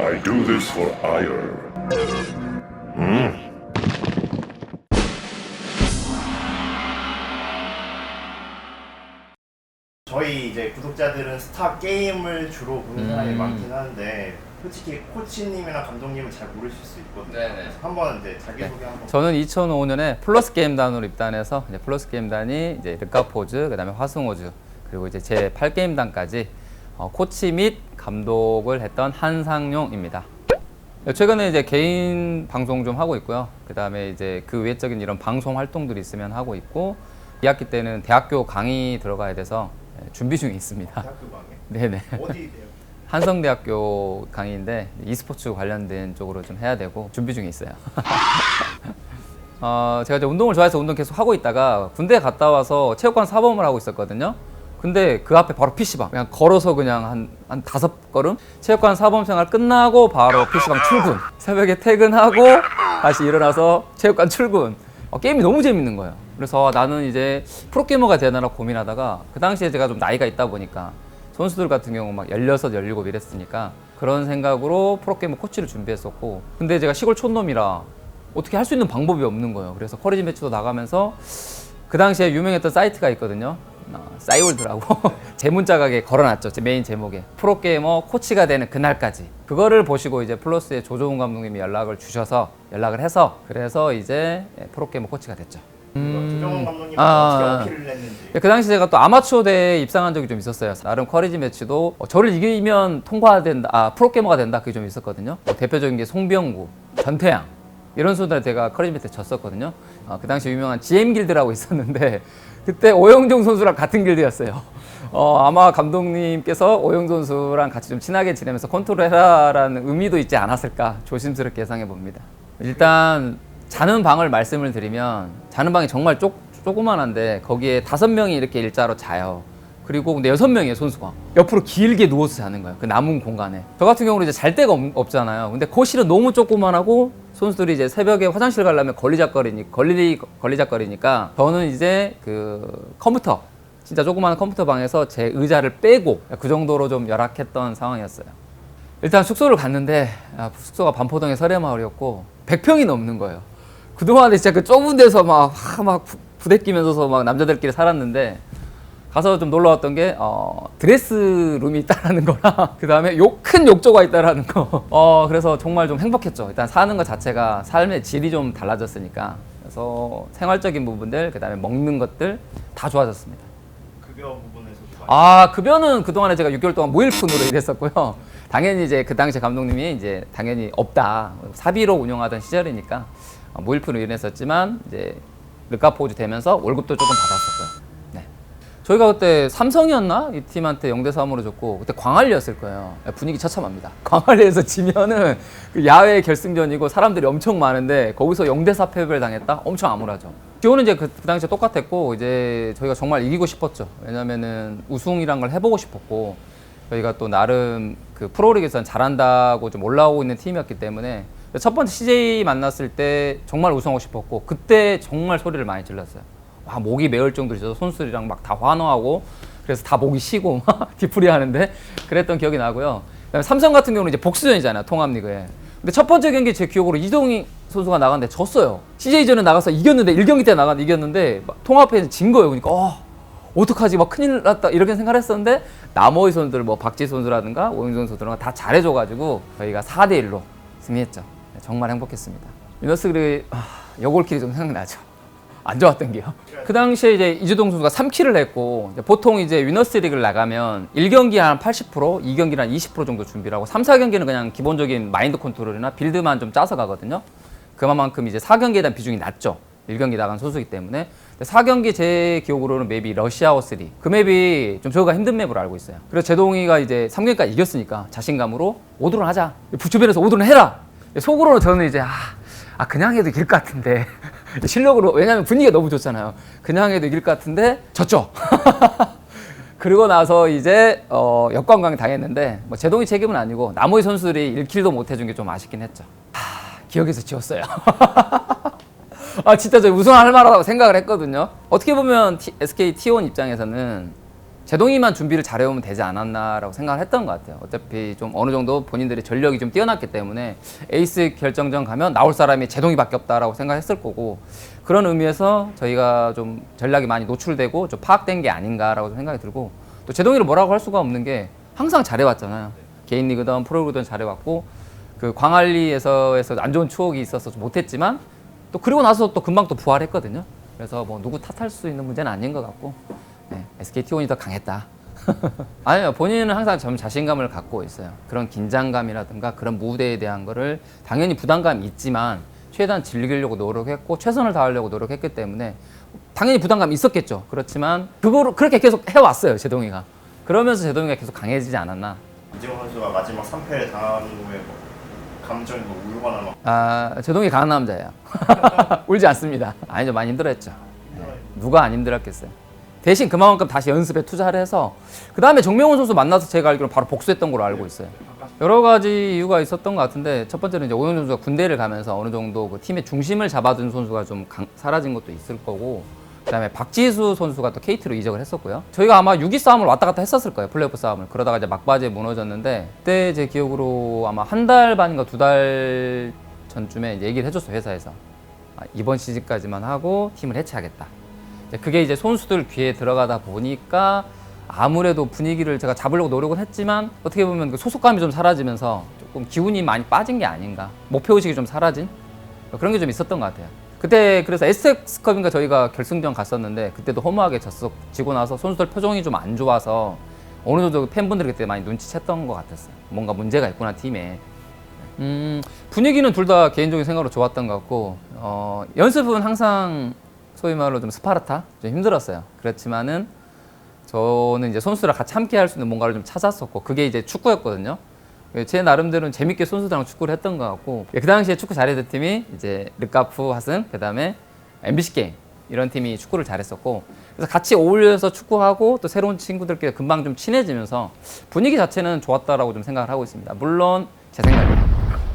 I do this for hire. 저희 이제 구독자들은 스타 게임을 주로 보는 사람이 많긴 한데 솔직히 코치님이나 감독님은 잘 모르실 수 있거든요. 네네. 그래서 한번 이제 자기소개 한번. 저는 2005년에 플러스 게임단으로 입단해서 이제 플러스 게임단이 이제 르카포즈, 그다음에 화승호즈, 그리고 이제 제 8게임단까지 코치 및 감독을 했던 한상용입니다. 최근에 이제 개인 방송 좀 하고 있고요. 그다음에 이제 그 외적인 이런 방송 활동들이 있으면 하고 있고, 2학기 때는 대학교 강의 들어가야 돼서 준비 중에 있습니다. 대학교 강의? 네네. 어디세요? 한성대학교 강의인데 e스포츠 관련된 쪽으로 좀 해야 되고 준비 중에 있어요. 제가 이제 운동을 좋아해서 운동 계속 하고 있다가 군대 갔다 와서 체육관 사범을 하고 있었거든요. 근데 그 앞에 바로 PC방, 그냥 걸어서 그냥 한 5걸음? 체육관 사범 생활 끝나고 바로 PC방 출근. 새벽에 퇴근하고 다시 일어나서 체육관 출근. 게임이 너무 재밌는 거예요. 그래서 나는 이제 프로게이머가 되나 고민하다가, 그 당시에 제가 좀 나이가 있다 보니까 선수들 같은 경우 막 16, 17 이랬으니까 그런 생각으로 프로게이머 코치를 준비했었고, 근데 제가 시골 촌놈이라 어떻게 할 수 있는 방법이 없는 거예요. 그래서 커리지 매치도 나가면서 그 당시에 유명했던 사이트가 있거든요. 싸이월드라고 제 문자각에 걸어놨죠. 제 메인 제목에 프로게이머 코치가 되는 그날까지. 그거를 보시고 이제 플러스의 조종훈 감독님이 연락을 해서 그래서 이제 프로게이머 코치가 됐죠. 조정훈 감독님은 어떻게 어필을 했는지. 그 당시 제가 또 아마추어 대회에 입상한 적이 좀 있었어요. 나름 커리지 매치도 저를 이기면 통과된다, 프로게이머가 된다, 그게 좀 있었거든요. 대표적인 게 송병구, 전태양 이런 선수들한테 제가 커리지 매치 졌었거든요. 그 당시 유명한 GM 길드라고 있었는데 그때 오영종 선수랑 같은 길드였어요. 아마 감독님께서 오영종 선수랑 같이 좀 친하게 지내면서 컨트롤해라라는 의미도 있지 않았을까 조심스럽게 예상해 봅니다. 일단 자는 방을 말씀을 드리면, 자는 방이 정말 조그만한데 거기에 5명이 이렇게 일자로 자요. 그리고 근데 6명이에요, 선수가. 옆으로 길게 누워서 자는 거예요, 그 남은 공간에. 저 같은 경우는 이제 잘 데가 없잖아요. 근데 거실은 너무 조그만하고 선수들이 이제 새벽에 화장실 가려면 걸리적거리니까 저는 이제 그 컴퓨터, 진짜 조그마한 컴퓨터 방에서 제 의자를 빼고 그 정도로 좀 열악했던 상황이었어요. 일단 숙소를 갔는데 숙소가 반포동의 설해마을이었고 100평이 넘는 거예요. 그동안에 진짜 그 좁은 데서 막 부대끼면서 막 남자들끼리 살았는데, 가서 좀 놀라웠던 게 드레스룸이 있다라는 거랑 그 다음에 큰 욕조가 있다라는 거. 그래서 정말 좀 행복했죠. 일단 사는 것 자체가 삶의 질이 좀 달라졌으니까. 그래서 생활적인 부분들, 그 다음에 먹는 것들 다 좋아졌습니다. 급여 부분에서도 급여는 그동안에 제가 6개월 동안 무일푼으로 일했었고요. 당연히 이제 그 당시 감독님이 이제 당연히 없다, 사비로 운영하던 시절이니까 무일푼으로 일했었지만, 이제 르카포즈 되면서 월급도 조금 받았었고요. 네. 저희가 그때 삼성이었나? 이 팀한테 0대3으로 졌고, 그때 광안리였을 거예요. 분위기 처참합니다. 광안리에서 지면은 그 야외 결승전이고 사람들이 엄청 많은데 거기서 0대4 패배를 당했다? 엄청 암울하죠. 기호는 이제 그 당시에 똑같았고, 이제 저희가 정말 이기고 싶었죠. 왜냐면은 우승이란 걸 해보고 싶었고, 저희가 또 나름 그 프로리그에서는 잘한다고 좀 올라오고 있는 팀이었기 때문에 첫 번째 CJ 만났을 때 정말 우승하고 싶었고, 그때 정말 소리를 많이 질렀어요. 목이 메울 정도로 있어서 선수들이랑 막 다 환호하고, 그래서 다 목이 쉬고 막 뒤풀이 하는데 그랬던 기억이 나고요. 그다음에 삼성 같은 경우는 이제 복수전이잖아요, 통합리그에. 근데 첫 번째 경기 제 기억으로 이동희 선수가 나갔는데 졌어요. CJ전에 나가서 이겼는데, 1경기 때 나갔는데 이겼는데 통합에서 진 거예요. 그러니까 어떡하지, 막 큰일 났다 이렇게 생각했었는데, 나머지 선수들 뭐 박지 선수라든가 오영종 선수들은 다 잘해줘가지고 저희가 4대1로 승리했죠. 정말 행복했습니다. 위너스리 여골킬이 좀 생각나죠. 안 좋았던 게요. 그 당시에 이제 이주동 선수가 3킬을 했고, 보통 이제 위너스 리그를 나가면 1경기 한 80%, 2경기는 한 20% 정도 준비를 하고 3, 4경기는 그냥 기본적인 마인드 컨트롤이나 빌드만 좀 짜서 가거든요. 그만큼 이제 4경기에 대한 비중이 낮죠. 1경기 나간 선수이기 때문에. 4경기 제 기억으로는 맵이 러시아워 3. 그 맵이 좀 저희가 힘든 맵으로 알고 있어요. 그래서 제동이가 이제 3경기까지 이겼으니까 자신감으로 5드론 하자. 주변에서 5드론 해라. 속으로는 저는 이제 그냥 해도 이길 것 같은데 실력으로, 왜냐면 분위기가 너무 좋잖아요. 그냥 해도 이길 것 같은데 졌죠. 그리고 나서 이제 역관광 당했는데, 뭐 제동이 책임은 아니고 나머지 선수들이 1킬도 못 해준 게 좀 아쉽긴 했죠. 기억에서 지웠어요. 진짜 저 우승할 만하다고 생각을 했거든요. 어떻게 보면 SK T1 입장에서는 제동이만 준비를 잘해오면 되지 않았나라고 생각을 했던 것 같아요. 어차피 좀 어느 정도 본인들이 전력이 좀 뛰어났기 때문에 에이스 결정전 가면 나올 사람이 제동이밖에 없다라고 생각했을 거고, 그런 의미에서 저희가 좀 전략이 많이 노출되고 좀 파악된 게 아닌가라고 생각이 들고, 또 제동이를 뭐라고 할 수가 없는 게 항상 잘해왔잖아요. 개인 리그든 프로리그든 잘해왔고, 그 광안리에서 안 좋은 추억이 있어서 좀 못했지만 또 그리고 나서 또 금방 또 부활했거든요. 그래서 뭐 누구 탓할 수 있는 문제는 아닌 것 같고, 네, SK T1이 더 강했다. 아니요, 본인은 항상 좀 자신감을 갖고 있어요. 그런 긴장감이라든가 그런 무대에 대한 거를 당연히 부담감이 있지만 최대한 즐기려고 노력했고 최선을 다하려고 노력했기 때문에 당연히 부담감이 있었겠죠. 그렇지만 그거를 그렇게 계속 해왔어요, 제동이가. 그러면서 제동이가 계속 강해지지 않았나. 이재용 선수가 마지막 3패를 당한 후에 뭐 감정이 뭐 울거나 막 아, 제동이 강한 남자예요. 울지 않습니다. 아니죠, 많이 힘들었죠. 네, 누가 안 힘들었겠어요. 대신 그만큼 다시 연습에 투자를 해서 그 다음에 정명훈 선수 만나서 제가 알기로는 바로 복수했던 걸로 알고 있어요. 여러 가지 이유가 있었던 것 같은데, 첫 번째는 이제 오영준 선수가 군대를 가면서 어느 정도 그 팀의 중심을 잡아준 선수가 좀 사라진 것도 있을 거고, 그다음에 박지수 선수가 또 KT로 이적을 했었고요. 저희가 아마 6위 싸움을 왔다 갔다 했었을 거예요, 플레이오프 싸움을. 그러다가 이제 막바지에 무너졌는데, 그때 제 기억으로 아마 한 달 반인가 2달 전쯤에 얘기를 해줬어요, 회사에서. 이번 시즌까지만 하고 팀을 해체하겠다. 그게 이제 선수들 귀에 들어가다 보니까 아무래도 분위기를 제가 잡으려고 노력은 했지만 어떻게 보면 그 소속감이 좀 사라지면서 조금 기운이 많이 빠진 게 아닌가, 목표의식이 좀 사라진 그런 게 좀 있었던 것 같아요. 그때 그래서 SX컵인가 저희가 결승전 갔었는데 그때도 허무하게 지고 나서 선수들 표정이 좀 안 좋아서 어느 정도 팬분들이 그때 많이 눈치챘던 것 같았어요. 뭔가 문제가 있구나, 팀에. 분위기는 둘 다 개인적인 생각으로 좋았던 것 같고, 연습은 항상 소위 말로 좀 스파르타? 좀 힘들었어요. 그렇지만은 저는 이제 선수들랑 같이 함께 할 수 있는 뭔가를 좀 찾았었고, 그게 이제 축구였거든요. 제 나름대로는 재밌게 선수들랑 축구를 했던 것 같고, 그 당시에 축구 잘했던 팀이 이제 르카프 화승, 그 다음에 MBC 게임, 이런 팀이 축구를 잘했었고, 그래서 같이 어울려서 축구하고 또 새로운 친구들끼리 금방 좀 친해지면서 분위기 자체는 좋았다라고 좀 생각을 하고 있습니다. 물론 제 생각에.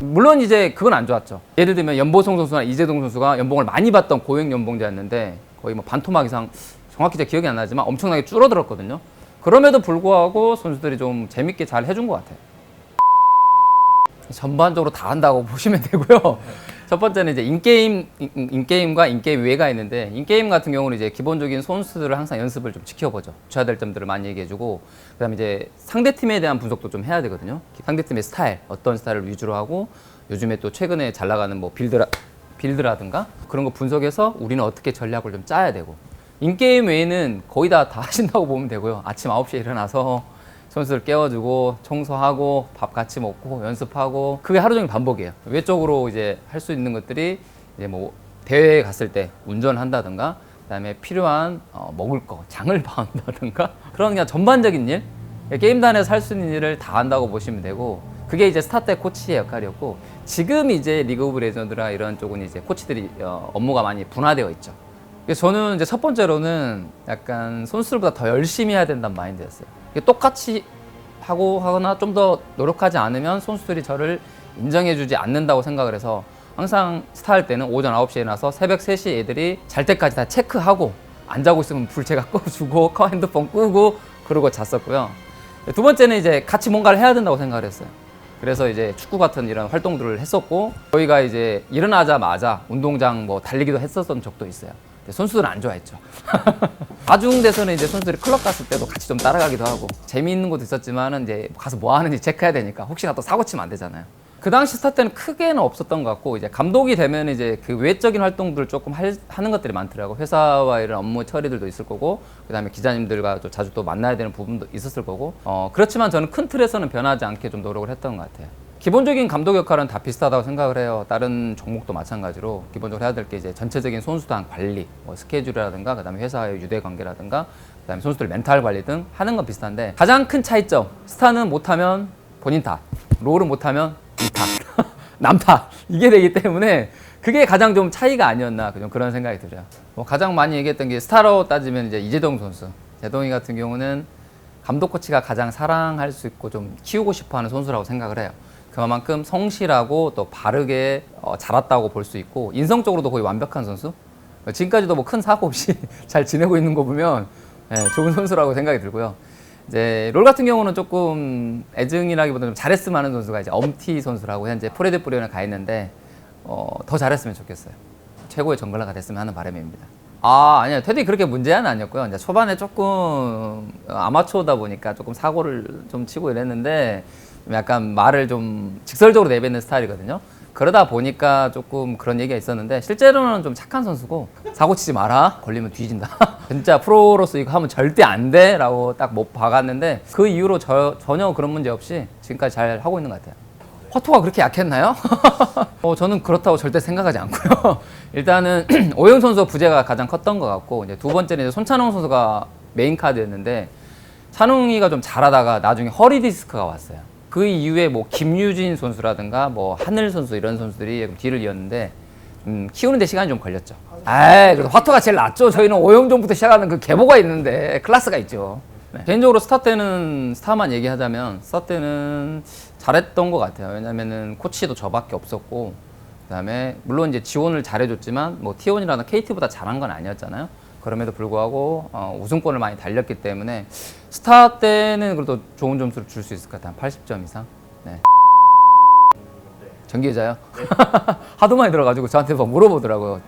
물론 이제 그건 안 좋았죠. 예를 들면 연보성 선수나 이재동 선수가 연봉을 많이 받던 고액 연봉자였는데 거의 뭐 반토막 이상, 정확히 제 기억이 안 나지만 엄청나게 줄어들었거든요. 그럼에도 불구하고 선수들이 좀 재밌게 잘 해준 것 같아요. 전반적으로 다 한다고 보시면 되고요. 첫 번째는 이제 인게임과 인게임 외가 있는데, 인게임 같은 경우는 이제 기본적인 선수들을 항상 연습을 좀 지켜보죠. 주셔야 될 점들을 많이 얘기해주고, 그 다음에 이제 상대팀에 대한 분석도 좀 해야 되거든요. 상대팀의 스타일, 어떤 스타일을 위주로 하고, 요즘에 또 최근에 잘 나가는 뭐 빌드라든가 그런 거 분석해서 우리는 어떻게 전략을 좀 짜야 되고, 인게임 외에는 거의 다 하신다고 보면 되고요. 아침 9시에 일어나서 선수들 깨워주고 청소하고 밥 같이 먹고 연습하고, 그게 하루 종일 반복이에요. 외적으로 이제 할 수 있는 것들이 이제 뭐 대회에 갔을 때 운전한다든가, 그다음에 필요한 먹을 거, 장을 봐온다든가, 그런 그냥 전반적인 일, 게임단에서 할 수 있는 일을 다 한다고 보시면 되고, 그게 이제 스타 때 코치의 역할이었고, 지금 이제 리그 오브 레전드나 이런 쪽은 이제 코치들이 업무가 많이 분화되어 있죠. 그래서 저는 이제 첫 번째로는 약간 선수들보다 더 열심히 해야 된다는 마인드였어요. 똑같이 하거나 좀 더 노력하지 않으면 선수들이 저를 인정해주지 않는다고 생각을 해서, 항상 스타할 때는 오전 9시에 일어나서 새벽 3시 애들이 잘 때까지 다 체크하고, 안 자고 있으면 불 제가 꺼주고 핸드폰 끄고 그러고 잤었고요. 두 번째는 이제 같이 뭔가를 해야 된다고 생각을 했어요. 그래서 이제 축구 같은 이런 활동들을 했었고, 저희가 이제 일어나자마자 운동장 뭐 달리기도 했었던 적도 있어요. 선수들은 안 좋아했죠. 나중 돼서는 이제 선수들이 클럽 갔을 때도 같이 좀 따라가기도 하고, 재미있는 것도 있었지만은 이제 가서 뭐 하는지 체크해야 되니까 혹시나 또 사고 치면 안 되잖아요. 그 당시 스타 때는 크게는 없었던 것 같고, 이제 감독이 되면 이제 그 외적인 활동들을 조금 하는 것들이 많더라고. 회사와 이런 업무 처리들도 있을 거고, 그 다음에 기자님들과 또 자주 또 만나야 되는 부분도 있었을 거고, 그렇지만 저는 큰 틀에서는 변하지 않게 좀 노력을 했던 것 같아요. 기본적인 감독 역할은 다 비슷하다고 생각을 해요. 다른 종목도 마찬가지로 기본적으로 해야 될 게 이제 전체적인 선수단 관리, 뭐 스케줄이라든가, 그다음에 회사의 유대 관계라든가, 그다음에 선수들 멘탈 관리 등 하는 건 비슷한데, 가장 큰 차이점, 스타는 못하면 본인 탓, 롤은 못하면 이 탓, 남 탓, 이게 되기 때문에 그게 가장 좀 차이가 아니었나, 그런 생각이 들어요. 뭐 가장 많이 얘기했던 게 스타로 따지면 이제 이재동 선수, 제동이 같은 경우는 감독 코치가 가장 사랑할 수 있고 좀 키우고 싶어하는 선수라고 생각을 해요. 그만큼 성실하고 또 바르게 자랐다고 볼 수 있고, 인성적으로도 거의 완벽한 선수. 지금까지도 뭐 큰 사고 없이 잘 지내고 있는 거 보면 좋은 선수라고 생각이 들고요. 이제 롤 같은 경우는 조금 애증이라기보다는 좀 잘했으면 하는 선수가 이제 엄티 선수라고 현재 프레드 프리온에 가 있는데 더 잘했으면 좋겠어요. 최고의 정글러가 됐으면 하는 바람입니다. 아니요. 테디 그렇게 문제는 아니었고요. 이제 초반에 조금 아마추어다 보니까 조금 사고를 좀 치고 이랬는데 약간 말을 좀 직설적으로 내뱉는 스타일이거든요. 그러다 보니까 조금 그런 얘기가 있었는데 실제로는 좀 착한 선수고 사고 치지 마라. 걸리면 뒤진다. 진짜 프로로서 이거 하면 절대 안 돼. 라고 딱 못 박았는데 그 이후로 전혀 그런 문제 없이 지금까지 잘 하고 있는 것 같아요. 화토가 그렇게 약했나요? 저는 그렇다고 절대 생각하지 않고요. 일단은 오영 선수 부재가 가장 컸던 것 같고 이제 두 번째는 이제 손찬웅 선수가 메인 카드였는데 찬웅이가 좀 잘하다가 나중에 허리 디스크가 왔어요. 그 이후에 뭐 김유진 선수라든가 뭐 하늘 선수 이런 선수들이 뒤를 이었는데 키우는데 시간이 좀 걸렸죠. 그래도 화토가 제일 낫죠. 저희는 오영종부터 시작하는 그 계보가 있는데 클래스가 있죠. 네. 개인적으로 스타 때는 스타만 얘기하자면 스타 때는 잘했던 것 같아요. 왜냐면은 코치도 저밖에 없었고 그다음에 물론 이제 지원을 잘해줬지만 뭐 T1이라는 KT보다 잘한 건 아니었잖아요. 그럼에도 불구하고 우승권을 많이 달렸기 때문에 스타 때는 그래도 좋은 점수를 줄 수 있을 것 같아요. 한 80점 이상. 네. 전기자요? 네. 하도 많이 들어가지고 저한테 막 물어보더라고요.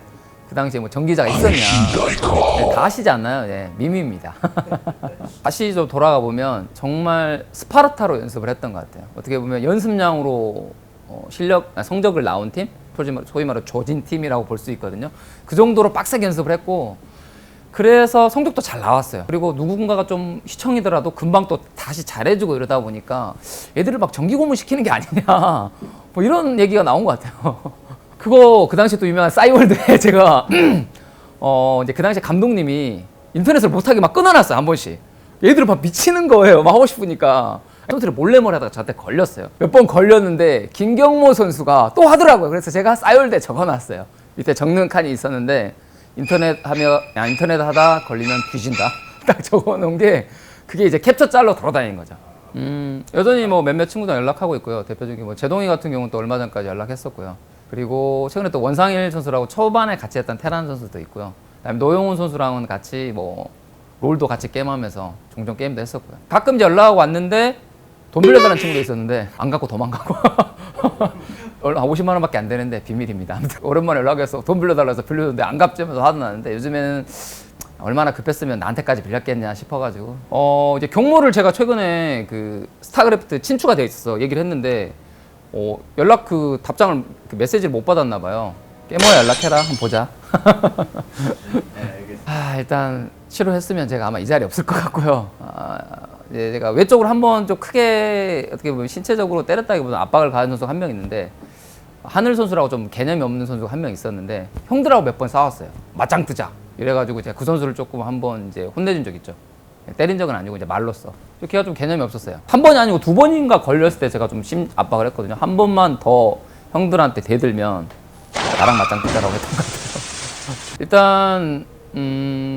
그 당시에 뭐 전기자가 있었냐. 네, 다 아시지 않나요? 네, 밈입니다. 다시 좀 돌아가 보면 정말 스파르타로 연습을 했던 것 같아요. 어떻게 보면 연습량으로 성적을 나온 팀? 소위 말해 조진 팀이라고 볼 수 있거든요. 그 정도로 빡세게 연습을 했고 그래서 성적도 잘 나왔어요. 그리고 누군가가 좀 시청이더라도 금방 또 다시 잘해주고 이러다 보니까 애들을 막 정기 고문 시키는 게 아니냐 뭐 이런 얘기가 나온 것 같아요. 그거 그 당시에 또 유명한 싸이월드에 제가 이제 그 당시에 감독님이 인터넷을 못하게 막 끊어놨어요. 한 번씩. 얘들을 막 미치는 거예요. 막 하고 싶으니까. 선수들이 몰래 하다가 저한테 걸렸어요. 몇 번 걸렸는데 김경모 선수가 또 하더라고요. 그래서 제가 싸이월드에 적어놨어요. 밑에 적는 칸이 있었는데 인터넷 하다 걸리면 뒤진다. 딱 적어놓은 게 그게 이제 캡처 짤로 돌아다니는 거죠. 여전히 뭐 몇몇 친구랑 연락하고 있고요. 대표적인 뭐 제동이 같은 경우는 또 얼마 전까지 연락했었고요. 그리고 최근에 또 원상일 선수라고 초반에 같이 했던 테란 선수도 있고요. 그다음에 노영훈 선수랑은 같이 뭐 롤도 같이 게임하면서 종종 게임도 했었고요. 가끔 이제 연락하고 왔는데 돈 빌려달라는 친구도 있었는데 안 갖고 도망가고 한 50만 원밖에 안 되는데 비밀입니다. 오랜만에 연락해서 돈 빌려달라 해서 빌려줬는데 안 갚자면서 화도 나는데 요즘에는 얼마나 급했으면 나한테까지 빌렸겠냐 싶어가지고 이제 경모를 제가 최근에 그 스타크래프트 친추가 돼 있어서 얘기를 했는데 연락 답장을 메시지를 못 받았나 봐요. 깨모야 연락해라 한번 보자. 네, 알겠습니다. 일단 치료했으면 제가 아마 이 자리에 없을 것 같고요. 이제 제가 외적으로 한번 좀 크게 어떻게 보면 신체적으로 때렸다기보다 압박을 가한 선수가 한 명 있는데 하늘 선수라고 좀 개념이 없는 선수가 한 명 있었는데 형들하고 몇 번 싸웠어요. 맞짱 뜨자. 이래가지고 제가 그 선수를 조금 한번 이제 혼내준 적 있죠. 때린 적은 아니고 이제 말로써. 걔가 좀 개념이 없었어요. 한 번이 아니고 두 번인가 걸렸을 때 제가 좀 압박을 했거든요. 한 번만 더 형들한테 대들면 나랑 맞짱 뜨자라고 했던 것 같아요. 일단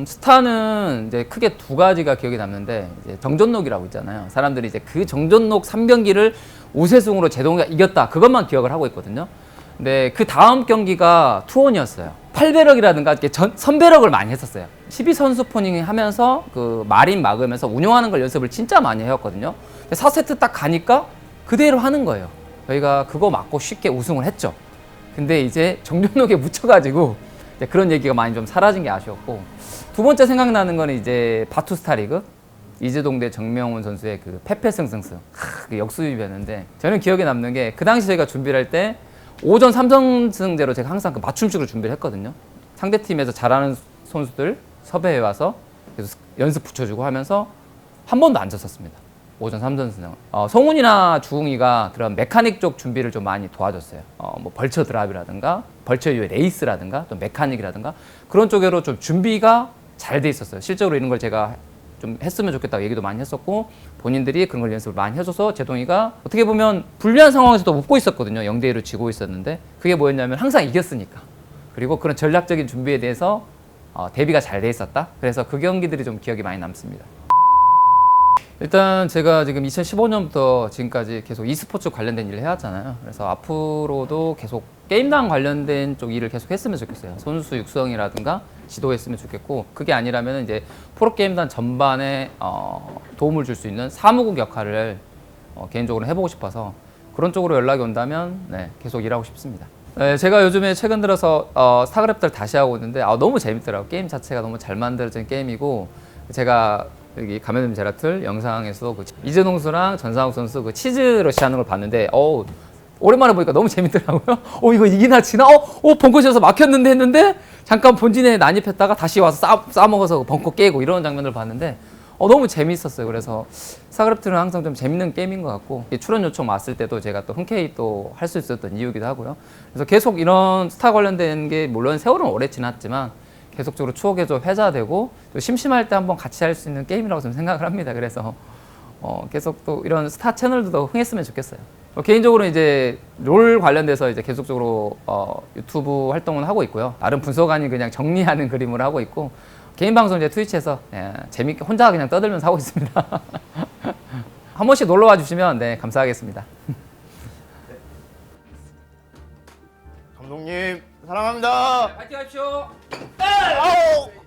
스타는 이제 크게 두 가지가 기억에 남는데 이제 정전록이라고 있잖아요. 사람들이 이제 그 정전록 3경기를 우세승으로 제동이가 이겼다. 그것만 기억을 하고 있거든요. 근데 그 다음 경기가 투혼이었어요. 8배럭이라든가 이렇게 선배럭을 많이 했었어요. 12선수 포닝 하면서 그 마린 막으면서 운영하는 걸 연습을 진짜 많이 해왔거든요. 4세트 딱 가니까 그대로 하는 거예요. 저희가 그거 맞고 쉽게 우승을 했죠. 근데 이제 정전록에 묻혀가지고 이제 그런 얘기가 많이 좀 사라진 게 아쉬웠고 두 번째 생각나는 거는 이제 바투 스타리그 이재동 대 정명훈 선수의 그 페페승승승 그 역수입이었는데 저는 기억에 남는 게 그 당시 저희가 준비를 할 때 오전 3선승제로 제가 항상 그 맞춤식으로 준비를 했거든요. 상대팀에서 잘하는 선수들 섭외해 와서 계속 연습 붙여주고 하면서 한 번도 안 졌었습니다. 오전 3선승. 성훈이나 주웅이가 그런 메카닉 쪽 준비를 좀 많이 도와줬어요. 뭐 벌처 드랍이라든가 벌처 이후에 레이스라든가 또 메카닉이라든가 그런 쪽으로 좀 준비가 잘 돼 있었어요. 실제로 이런 걸 제가 좀 했으면 좋겠다고 얘기도 많이 했었고 본인들이 그런 걸 연습을 많이 해줘서 제동이가 어떻게 보면 불리한 상황에서도 웃고 있었거든요. 0대1로 지고 있었는데 그게 뭐였냐면 항상 이겼으니까. 그리고 그런 전략적인 준비에 대해서 대비가 잘 돼 있었다. 그래서 그 경기들이 좀 기억이 많이 남습니다. 일단 제가 지금 2015년부터 지금까지 계속 e스포츠 관련된 일을 해왔잖아요. 그래서 앞으로도 계속 게임당 관련된 쪽 일을 계속 했으면 좋겠어요. 선수 육성이라든가 지도했으면 좋겠고, 그게 아니라면 이제 프로게임단 전반에 도움을 줄 수 있는 사무국 역할을 개인적으로 해보고 싶어서 그런 쪽으로 연락이 온다면 네, 계속 일하고 싶습니다. 네, 제가 요즘에 최근 들어서 스타크래프트를 다시 하고 있는데 너무 재밌더라고요. 게임 자체가 너무 잘 만들어진 게임이고, 제가 여기 가면은 제라툴 영상에서 그 이재동 선수랑 전상욱 선수 그 치즈 러시 하는 걸 봤는데 오랜만에 보니까 너무 재밌더라고요. 이거 이기나 지나? 벙커에서 막혔는데 했는데 잠깐 본진에 난입했다가 다시 와서 싸먹어서 벙커 깨고 이런 장면을 봤는데 너무 재밌었어요. 그래서 스타크래프트는 항상 좀 재밌는 게임인 것 같고, 출연 요청 왔을 때도 제가 또 흔쾌히 또 할 수 있었던 이유기도 하고요. 그래서 계속 이런 스타 관련된 게 물론 세월은 오래 지났지만 계속적으로 추억에 좀 회자되고 또 심심할 때 한번 같이 할 수 있는 게임이라고 좀 생각을 합니다. 그래서 계속 또 이런 스타 채널도 더 흥했으면 좋겠어요. 개인적으로 이제 롤 관련돼서 이제 계속적으로 유튜브 활동은 하고 있고요. 나름 분석안이 그냥 정리하는 그림을 하고 있고, 개인 방송 이제 트위치에서 재밌게 혼자 그냥 떠들면서 하고 있습니다. 한 번씩 놀러 와 주시면 네, 감사하겠습니다. 감독님 사랑합니다. 파이팅 하십시오. 아우!